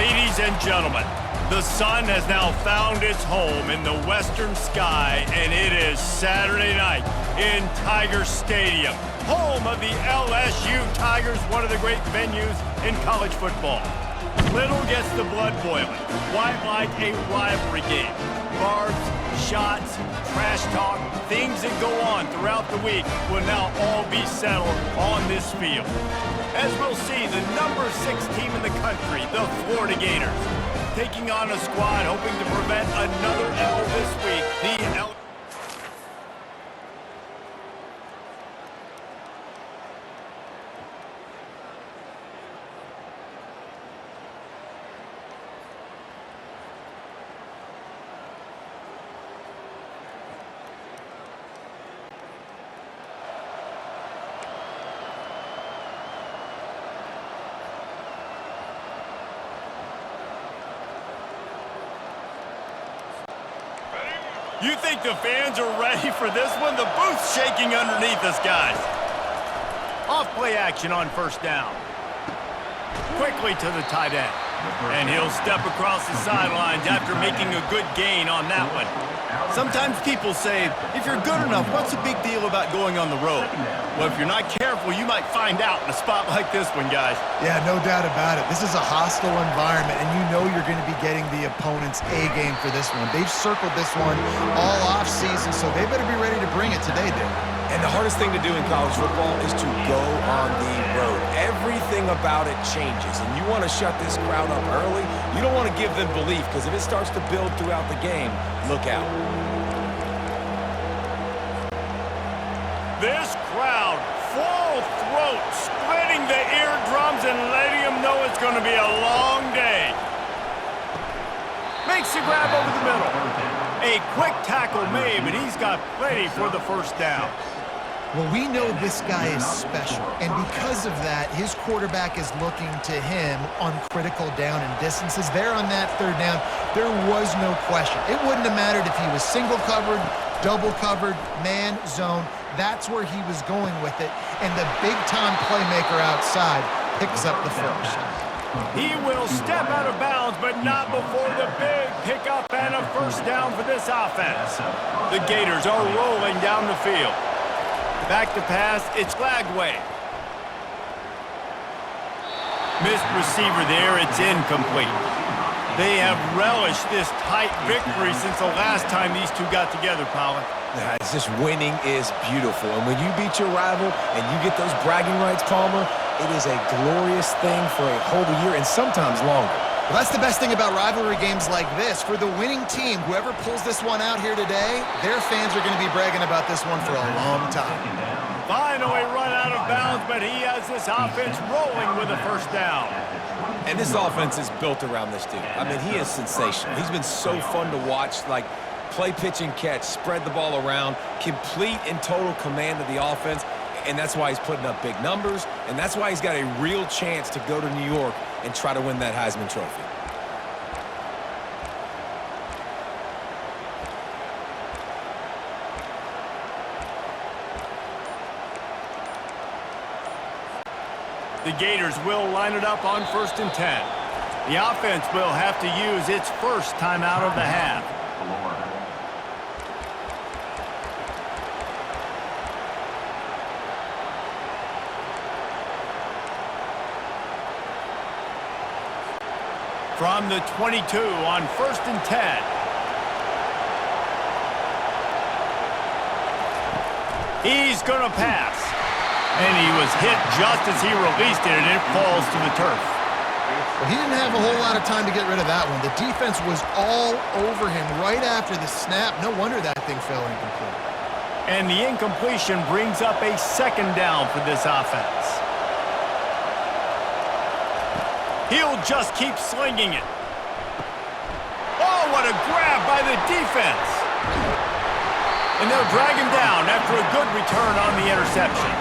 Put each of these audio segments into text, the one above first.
Ladies and gentlemen, the sun has now found its home in the western sky, and it is Saturday night in Tiger Stadium, home of the LSU Tigers, one of the great venues in college football. Little gets the blood boiling, quite like a rivalry game. Barbs, shots, trash talk, things that go on throughout the week will now all be settled on this field. As we'll see, the number 6 team in the country, the Florida Gators, taking on a squad hoping to prevent another L this week, the L. You think the fans are ready for this one? The booth's shaking underneath us, guys. Off play action on first down. Quickly to the tight end. And he'll step across the sidelines after making a good gain on that one. Sometimes people say, if you're good enough, what's the big deal about going on the road? Well, if you're not careful, you might find out in a spot like this one, guys. Yeah, no doubt about it. This is a hostile environment, and you know you're going to be getting the opponent's A-game for this one. They've circled this one all off-season, so they better be ready to bring it today, Dave. And the hardest thing to do in college football is to go on the road. Everything about it changes, and you want to shut this crowd up early. You don't want to give them belief, because if it starts to build throughout the game, look out. This crowd, full throat, splitting the eardrums and letting them know it's going to be a long day. Makes the grab over the middle. A quick tackle made, but he's got plenty for the first down. Well, we know this guy is special, and because of that, his quarterback is looking to him on critical down and distances. There on that third down, there was no question. It wouldn't have mattered if he was single covered, double covered, man, zone. That's where he was going with it, and the big-time playmaker outside picks up the first. He will step out of bounds, but not before the big pickup and a first down for this offense. The Gators are rolling down the field. Back to pass, it's Glagway. Missed receiver there, it's incomplete. They have relished this tight victory since the last time these two got together, Pollard. It's just winning is beautiful, and when you beat your rival and you get those bragging rights, Palmer, it is a glorious thing for a whole year and sometimes longer. Well, that's the best thing about rivalry games like this. For the winning team, whoever pulls this one out here today, their fans are going to be bragging about this one for a long time. Finally run out of bounds, but he has this offense rolling with a first down. And this offense is built around this dude. I mean, he is sensational. He's been so fun to watch, like play, pitch, and catch, spread the ball around, complete and total command of the offense, and that's why he's putting up big numbers, and that's why he's got a real chance to go to New York and try to win that Heisman Trophy. The Gators will line it up on 1st and 10. The offense will have to use its first timeout of the half. From the 22 on 1st and 10. He's going to pass. And he was hit just as he released it, and it falls to the turf. Well, he didn't have a whole lot of time to get rid of that one. The defense was all over him right after the snap. No wonder that thing fell incomplete. And the incompletion brings up a second down for this offense. He'll just keep slinging it. Oh, what a grab by the defense. And they'll drag him down after a good return on the interception.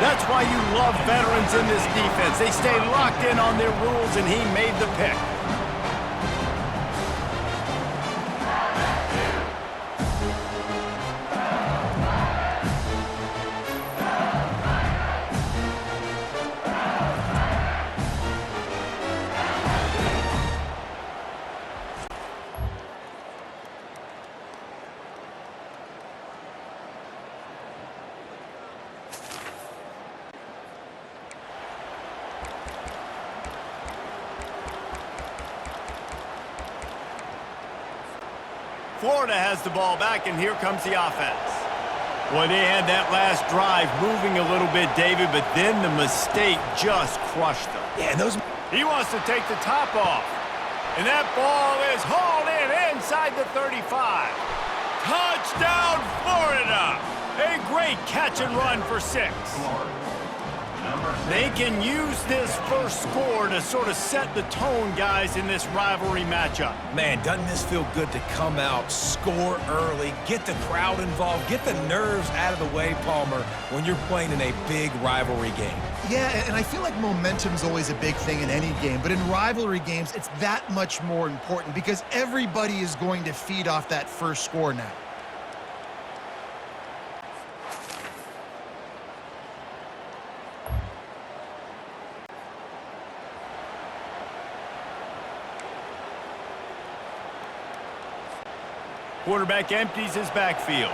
That's why you love veterans in this defense. They stay locked in on their rules, and he made the pick. Florida has the ball back, and here comes the offense. Well, they had that last drive moving a little bit, David, but then the mistake just crushed them. Yeah, and those... He wants to take the top off. And that ball is hauled in inside the 35. Touchdown, Florida! A great catch and run for 6. They can use this first score to sort of set the tone, guys, in this rivalry matchup. Man, doesn't this feel good to come out, score early, get the crowd involved, get the nerves out of the way, Palmer, when you're playing in a big rivalry game? Yeah, and I feel like momentum's always a big thing in any game, but in rivalry games, it's that much more important because everybody is going to feed off that first score now. Quarterback empties his backfield.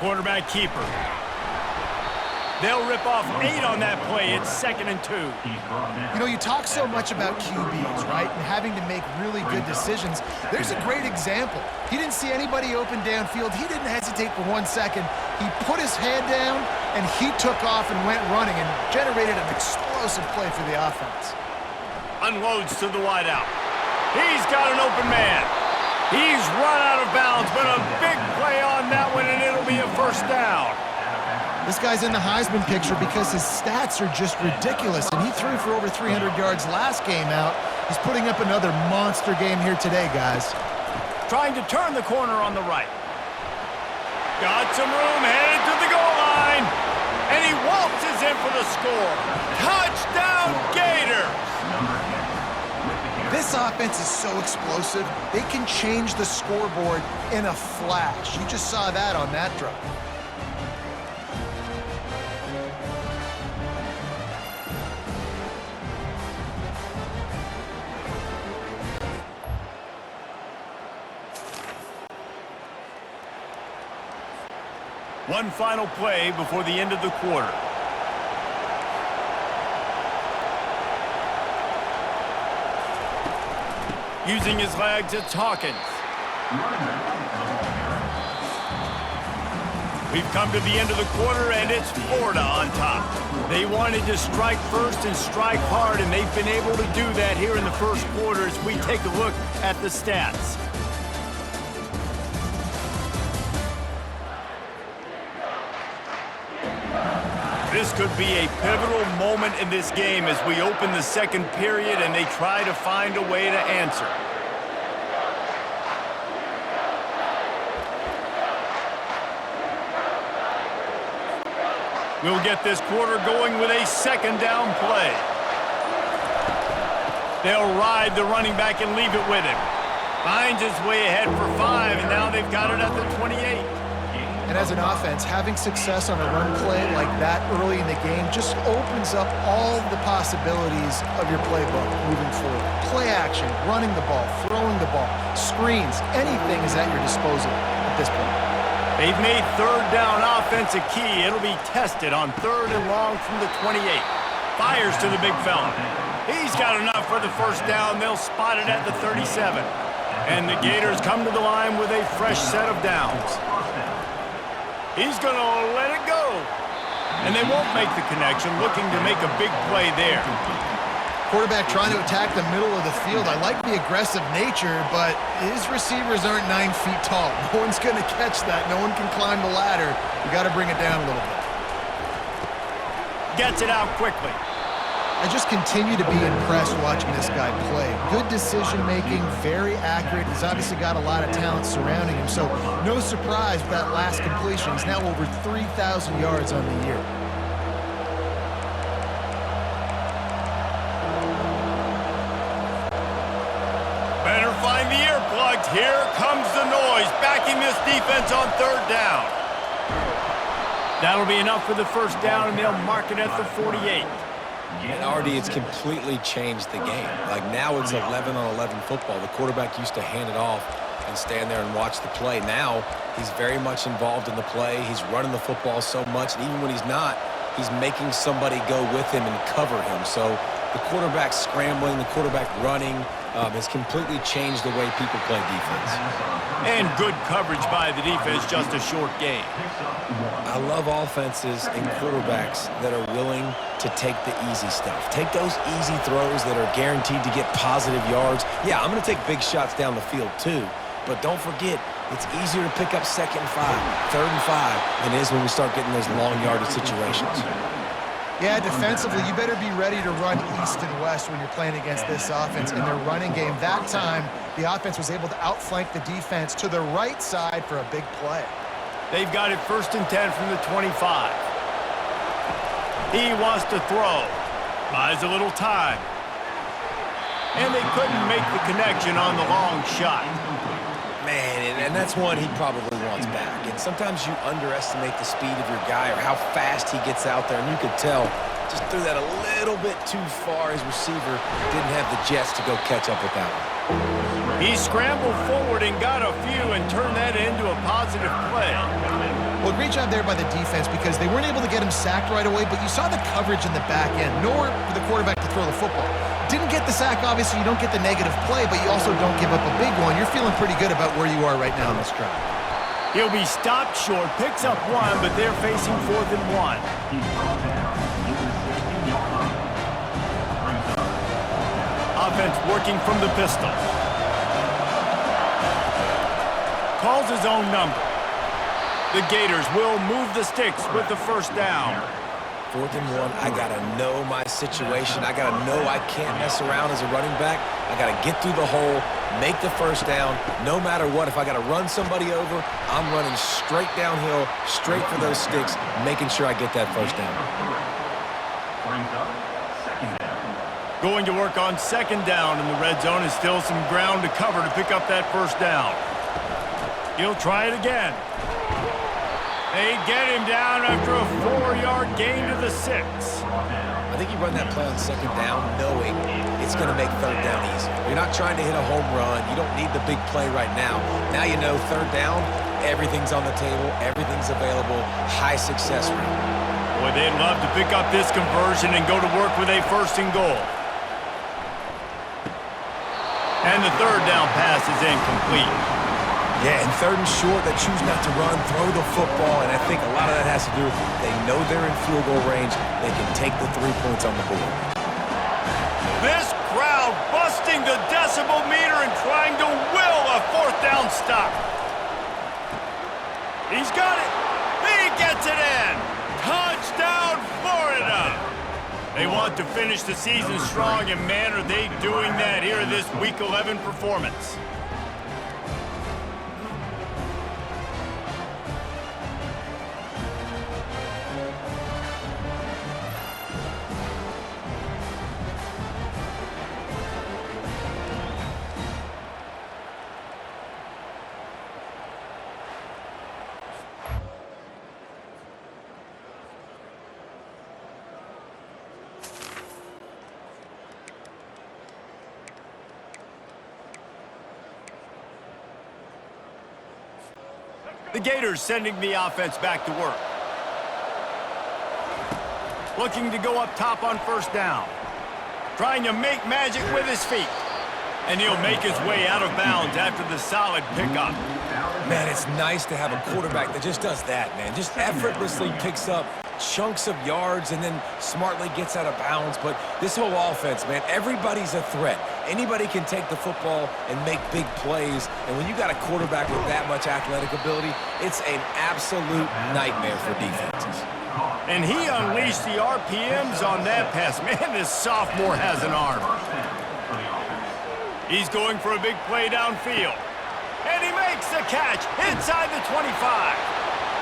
Quarterback keeper. They'll rip off 8 on that play. It's 2nd and 2. You know, you talk so much about QBs, right, and having to make really good decisions. There's a great example. He didn't see anybody open downfield. He didn't hesitate for 1 second. He put his head down, and he took off and went running and generated an explosive play for the offense. Unloads to the wideout. He's got an open man. He's run out of bounds, but a big play on that one, and it'll be a first down. This guy's in the Heisman picture because his stats are just ridiculous, and he threw for over 300 yards last game out. He's putting up another monster game here today, guys. Trying to turn the corner on the right. Got some room, headed to the goal line, and he waltzes in for the score. Touchdown, Gators! This offense is so explosive, they can change the scoreboard in a flash. You just saw that on that drive. One final play before the end of the quarter. Using his legs, it's Hawkins. We've come to the end of the quarter, and it's Florida on top. They wanted to strike first and strike hard, and they've been able to do that here in the first quarter as we take a look at the stats. This could be a pivotal moment in this game as we open the second period and they try to find a way to answer. We'll get this quarter going with a second down play. They'll ride the running back and leave it with him. Finds his way ahead for 5, and now they've got it at the 28. And as an offense, having success on a run play like that early in the game just opens up all the possibilities of your playbook moving forward. Play action, running the ball, throwing the ball, screens, anything is at your disposal at this point. They've made third down offense a key. It'll be tested on 3rd and long from the 28. Fires to the big fella. He's got enough for the first down. They'll spot it at the 37. And the Gators come to the line with a fresh set of downs. He's going to let it go. And they won't make the connection, looking to make a big play there. Quarterback trying to attack the middle of the field. I like the aggressive nature, but his receivers aren't 9 feet tall. No one's going to catch that. No one can climb the ladder. You got to bring it down a little bit. Gets it out quickly. I just continue to be impressed watching this guy play. Good decision-making, very accurate. He's obviously got a lot of talent surrounding him, so no surprise with that last completion. He's now over 3,000 yards on the year. Better find the earplugs. Here comes the noise, backing this defense on 3rd down. That'll be enough for the first down, and they'll mark it at the 48. And Artie, it's completely changed the game. Like now it's 11-on-11 football. The quarterback used to hand it off and stand there and watch the play. Now he's very much involved in the play. He's running the football so much, and even when he's not, he's making somebody go with him and cover him. So the quarterback scrambling, the quarterback running has completely changed the way people play defense. And good coverage by the defense, just a short gain. I love offenses and quarterbacks that are willing to take the easy stuff. Take those easy throws that are guaranteed to get positive yards. Yeah, I'm going to take big shots down the field too, but don't forget, it's easier to pick up 2nd and 5, 3rd and 5 than it is when we start getting those long yardage situations. Yeah, defensively, you better be ready to run east and west when you're playing against this offense. In their running game, that time, the offense was able to outflank the defense to the right side for a big play. They've got it 1st and 10 from the 25. He wants to throw. Buys a little time. And they couldn't make the connection on the long shot. Man, and that's one he probably wants back. And sometimes you underestimate the speed of your guy or how fast he gets out there. And you could tell, just threw that a little bit too far. His receiver didn't have the jets to go catch up with that one. He scrambled forward and got a few and turned that into a positive play. Well, great job there by the defense because they weren't able to get him sacked right away, but you saw the coverage in the back end. Nowhere for the quarterback to throw the football. Didn't get the sack, obviously. You don't get the negative play, but you also don't give up a big one. You're feeling pretty good about where you are right now in this drive. He'll be stopped short, picks up 1, but they're facing 4th and 1. Offense working from the pistol. Calls his own number. The Gators will move the sticks with the 1st down. 4th and 1, I got to know my situation. I got to know I can't mess around as a running back. I got to get through the hole, make the 1st down, no matter what. If I got to run somebody over, I'm running straight downhill, straight for those sticks, making sure I get that 1st down. Going to work on 2nd down in the red zone is still some ground to cover to pick up that 1st down. He'll try it again. They get him down after a 4-yard gain to the 6. I think you run that play on 2nd down knowing it's going to make 3rd down easy. You're not trying to hit a home run. You don't need the big play right now. Now you know 3rd down, everything's on the table, everything's available, high success rate. Boy, they'd love to pick up this conversion and go to work with a 1st and goal. And the 3rd down pass is incomplete. Yeah, and 3rd and short, they choose not to run, throw the football, and I think a lot of that has to do with they know they're in field goal range. They can take the 3 points on the board. This crowd busting the decibel meter and trying to will a 4th down stop. He's got it. He gets it in. Touchdown, Florida. They want to finish the season strong, and man, are they doing that here in this Week 11 performance. The Gators sending the offense back to work. Looking to go up top on 1st down. Trying to make magic with his feet. And he'll make his way out of bounds after the solid pickup. Man, it's nice to have a quarterback that just does that, man. Just effortlessly picks up chunks of yards and then smartly gets out of bounds. But this whole offense, man, everybody's a threat. Anybody can take the football and make big plays. And when you got a quarterback with that much athletic ability, it's an absolute nightmare for defenses. And he unleashed the RPMs on that pass. Man, this sophomore has an arm. He's going for a big play downfield. And he makes the catch inside the 25.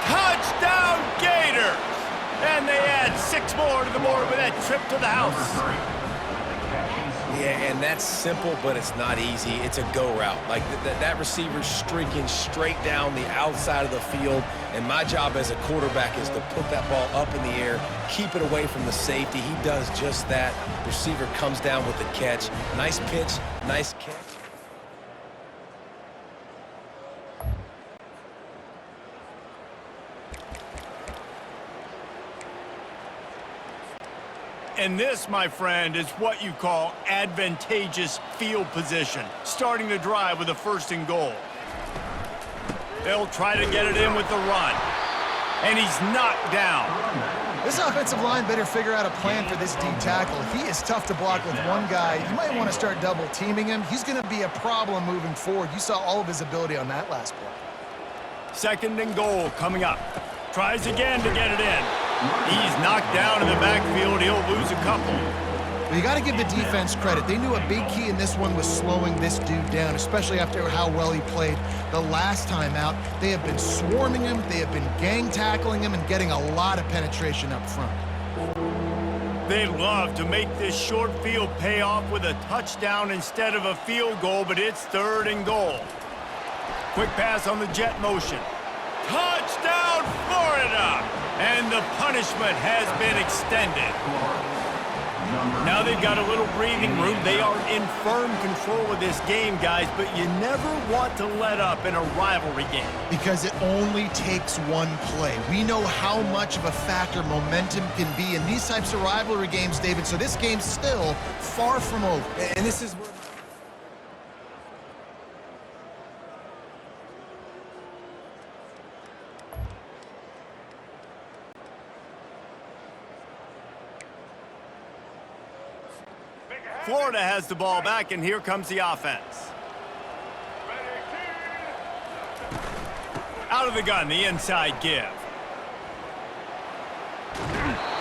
Touchdown, Gators! And they add 6 more to the board with that trip to the house. Yeah, and that's simple, but it's not easy. It's a go route. Like that receiver's streaking straight down the outside of the field, and my job as a quarterback is to put that ball up in the air, keep it away from the safety. He does just that. Receiver comes down with the catch. Nice pitch, nice catch. And this, my friend, is what you call advantageous field position, starting the drive with a 1st and goal. They'll try to get it in with the run. And he's knocked down. This offensive line better figure out a plan for this D tackle. He is tough to block with one guy. You might want to start double teaming him. He's going to be a problem moving forward. You saw all of his ability on that last play. 2nd and goal coming up. Tries again to get it in. He's knocked down in the backfield. He'll lose a couple. Well, you got to give the defense credit. They knew a big key in this one was slowing this dude down, especially after how well he played the last time out. They have been swarming him. They have been gang tackling him and getting a lot of penetration up front. They'd love to make this short field pay off with a touchdown instead of a field goal, but it's 3rd and goal. Quick pass on the jet motion. Touchdown, Florida! And the punishment has been extended. Now they've got a little breathing room. They are in firm control of this game, guys, but you never want to let up in a rivalry game. Because it only takes one play. We know how much of a factor momentum can be in these types of rivalry games, David, so this game's still far from over. And this is where... Florida has the ball back, and here comes the offense. Out of the gun, the inside give.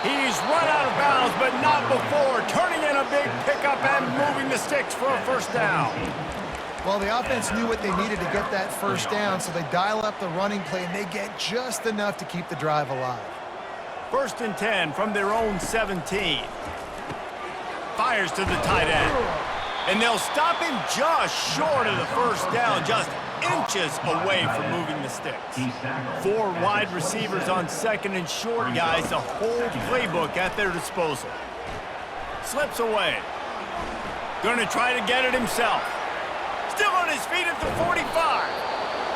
He's run out of bounds, but not before turning in a big pickup and moving the sticks for a 1st down. Well, the offense knew what they needed to get that 1st down, so they dial up the running play, and they get just enough to keep the drive alive. 1st and 10 from their own 17. Fires to the tight end. And they'll stop him just short of the 1st down, just inches away from moving the sticks. 4 wide receivers on 2nd and short, guys. The whole playbook at their disposal. Slips away. Gonna try to get it himself. Still on his feet at the 45.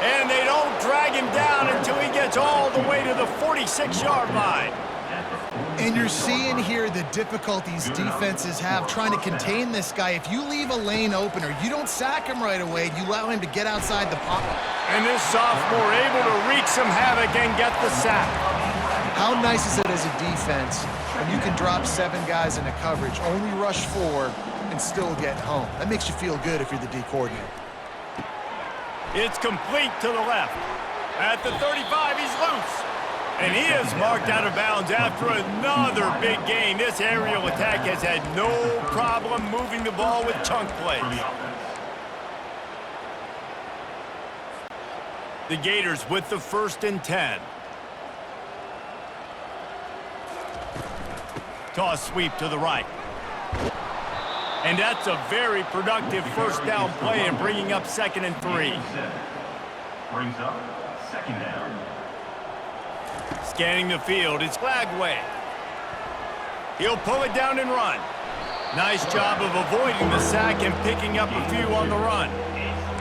And they don't drag him down until he gets all the way to the 46-yard line. And you're seeing here the difficulties defenses have trying to contain this guy. If you leave a lane open or you don't sack him right away, you allow him to get outside the pocket. And this sophomore able to wreak some havoc and get the sack. How nice is it as a defense when you can drop 7 guys into coverage, only rush 4, and still get home? That makes you feel good if you're the D coordinator. It's complete to the left. At the 35, he's loose. And he is marked out of bounds after another big gain. This aerial attack has had no problem moving the ball with chunk plays. The Gators with the 1st and 10. Toss sweep to the right. And that's a very productive 1st down play and bringing up 2nd and 3. Brings up 2nd down. Scanning the field, it's Flagway. He'll pull it down and run. Nice job of avoiding the sack and picking up a few on the run.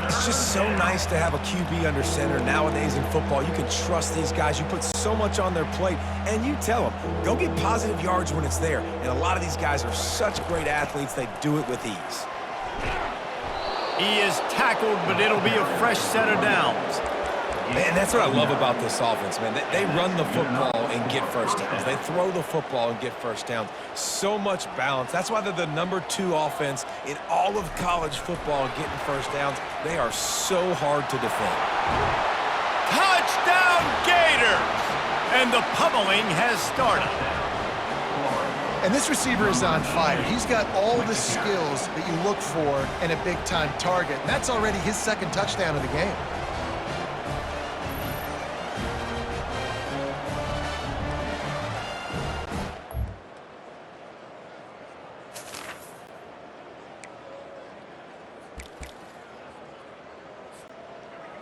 It's just so nice to have a QB under center nowadays in football. You can trust these guys. You put so much on their plate, and you tell them, go get positive yards when it's there. And a lot of these guys are such great athletes, they do it with ease. He is tackled, but it'll be a fresh set of downs. Man, that's what I love about this offense, man. They run the football and get 1st downs. They throw the football and get 1st downs. So much balance. That's why they're the #2 offense in all of college football getting 1st downs. They are so hard to defend. Touchdown, Gators! And the pummeling has started. And this receiver is on fire. He's got all the skills that you look for in a big-time target. And that's already his 2nd touchdown of the game.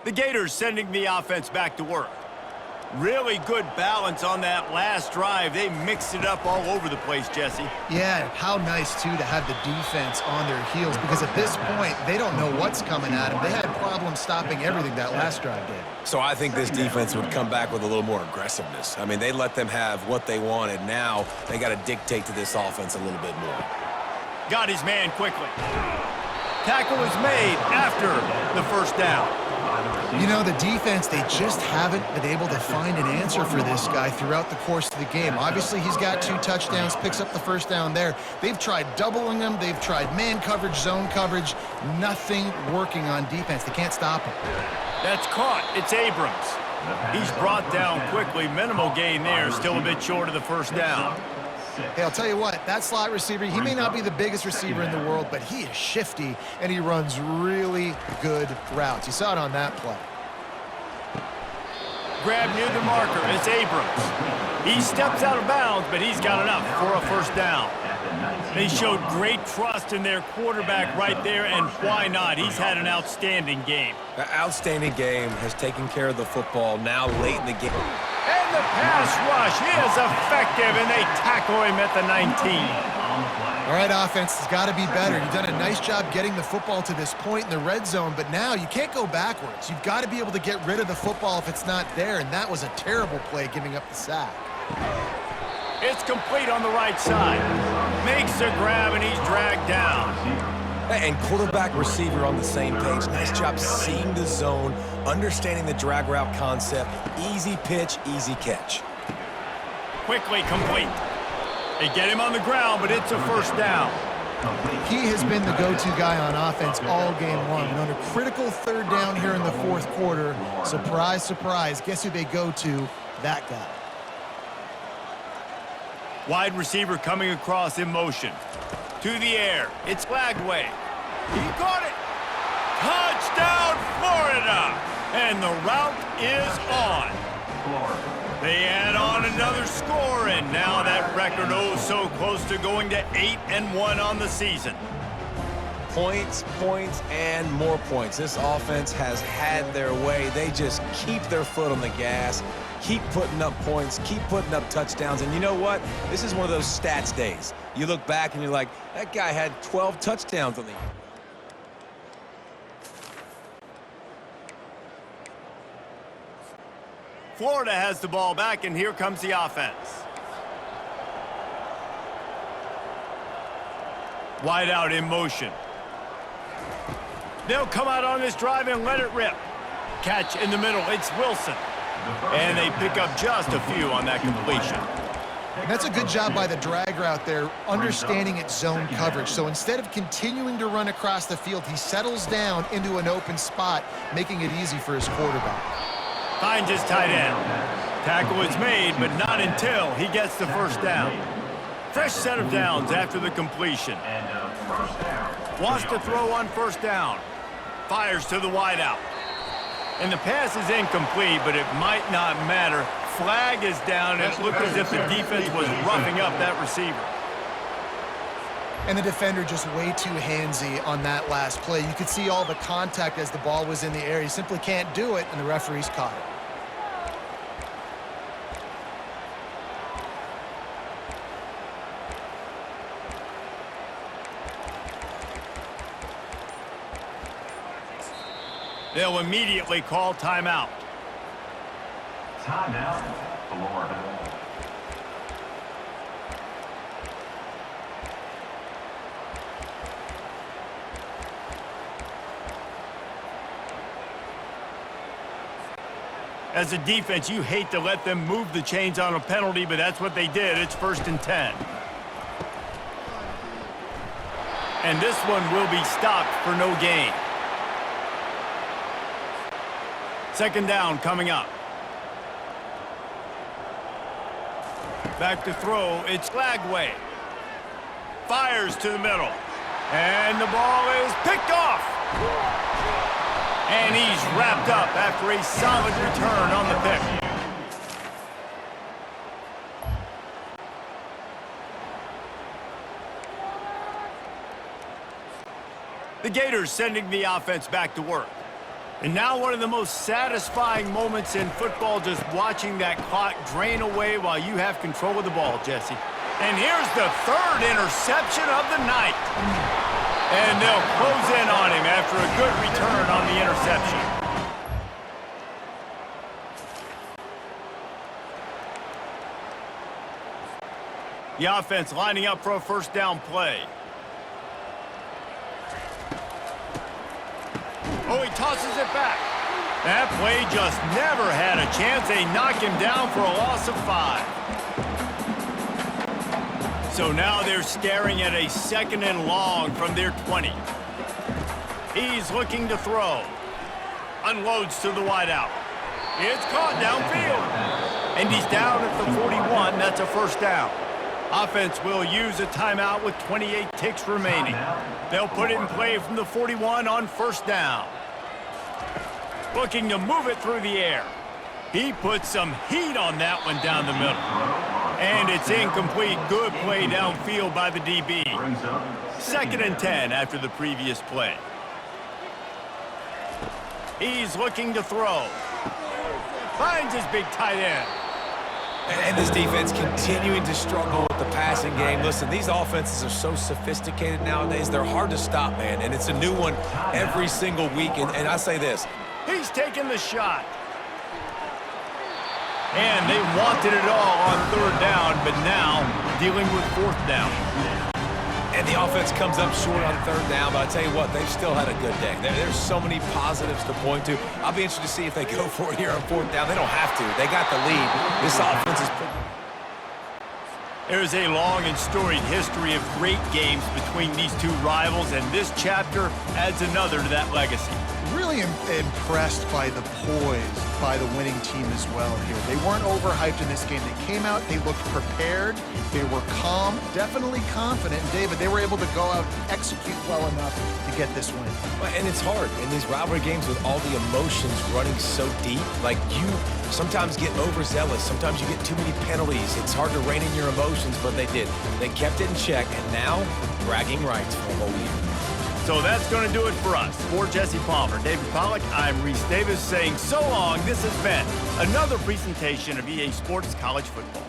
The Gators sending the offense back to work. Really good balance on that last drive. They mixed it up all over the place, Jesse. Yeah, how nice, too, to have the defense on their heels because at this point, they don't know what's coming at them. They had problems stopping everything that last drive did. So I think this defense would come back with a little more aggressiveness. I mean, they let them have what they wanted. Now they got to dictate to this offense a little bit more. Got his man quickly. Tackle is made after the first down. You know, the defense, they just haven't been able to find an answer for this guy throughout the course of the game. Obviously, he's got 2 touchdowns, picks up the first down there. They've tried doubling him. They've tried man coverage, zone coverage. Nothing working on defense. They can't stop him. That's caught. It's Abrams. He's brought down quickly. Minimal gain there. Still a bit short of the first down. Hey, I'll tell you what, that slot receiver, he may not be the biggest receiver in the world, but he is shifty, and he runs really good routes. You saw it on that play. Grab near the marker. It's Abrams. He steps out of bounds, but he's got enough for a first down. They showed great trust in their quarterback right there, and why not? He's had an outstanding game. An outstanding game, has taken care of the football now late in the game. And the pass rush is effective, and they tackle him at the 19. All right, offense has got to be better. You've done a nice job getting the football to this point in the red zone, but now you can't go backwards. You've got to be able to get rid of the football if it's not there, and that was a terrible play giving up the sack. It's complete on the right side. Makes a grab, and he's dragged down. And quarterback receiver on the same page. Nice job seeing the zone, understanding the drag route concept. Easy pitch, easy catch. Quickly complete. They get him on the ground, but it's a first down. He has been the go-to guy on offense all game long. And on a critical third down here in the fourth quarter, surprise, surprise, guess who they go to? That guy. Wide receiver coming across in motion. To the air. It's Lagway. He caught it. Touchdown, Florida. And the route is on. They add on another score, and now that record so close to going to 8-1 on the season. Points, points, and more points. This offense has had their way. They just keep their foot on the gas, keep putting up points, keep putting up touchdowns. And you know what? This is one of those stats days. You look back and you're like, that guy had 12 touchdowns on the year. Florida has the ball back, and here comes the offense. Wide out in motion. They'll come out on this drive and let it rip. Catch in the middle. It's Wilson. And they pick up just a few on that completion. And that's a good job by the drag route there, understanding its zone coverage. So instead of continuing to run across the field, he settles down into an open spot, making it easy for his quarterback. Finds his tight end. Tackle is made, but not until he gets the first down. Fresh set of downs after the completion. Wants to throw on first down. Fires to the wideout. And the pass is incomplete, but it might not matter. Flag is down, and it looked as if the defense was roughing up that receiver. And the defender just way too handsy on that last play. You could see all the contact as the ball was in the air. He simply can't do it, and the referees caught it. They'll immediately call timeout. Timeout, Florida. As a defense, you hate to let them move the chains on a penalty, but that's what they did. It's 1st and 10. And this one will be stopped for no gain. Second down coming up. Back to throw. It's Lagway. Fires to the middle. And the ball is picked off. And he's wrapped up after a solid return on the pick. The Gators sending the offense back to work. And now one of the most satisfying moments in football, just watching that clock drain away while you have control of the ball, Jesse. And here's the third interception of the night. And they'll close in on him after a good return on the interception. The offense lining up for a first down play. Oh, he tosses it back. That play just never had a chance. They knock him down for a loss of 5. So now they're staring at a 2nd and long from their 20. He's looking to throw. Unloads to the wideout. It's caught downfield. And he's down at the 41. That's a first down. Offense will use a timeout with 28 ticks remaining. They'll put it in play from the 41 on first down. Looking to move it through the air. He puts some heat on that one down the middle. And it's incomplete. Good play downfield by the DB. 2nd and 10 after the previous play. He's looking to throw. Finds his big tight end. And this defense continuing to struggle with the passing game. Listen, these offenses are so sophisticated nowadays. They're hard to stop, man. And it's a new one every single week. And I say this. He's taking the shot. And they wanted it all on 3rd down, but now dealing with 4th down. And the offense comes up short on 3rd down, but I tell you what, they've still had a good day. There's so many positives to point to. I'll be interested to see if they go for it here on 4th down. They don't have to. They got the lead. This offense is pretty... There's a long and storied history of great games between these two rivals, and this chapter adds another to that legacy. Really impressed by the poise by the winning team as well here. They weren't overhyped in this game. They came out, they looked prepared, they were calm, definitely confident. And David, they were able to go out and execute well enough to get this win. And it's hard in these rivalry games with all the emotions running so deep. Like, you sometimes get overzealous. Sometimes you get too many penalties. It's hard to rein in your emotions, but they did. They kept it in check, and now bragging rights for a whole year. So that's going to do it for us. For Jesse Palmer, David Pollack, I'm Reese Davis saying so long. This has been another presentation of EA Sports College Football.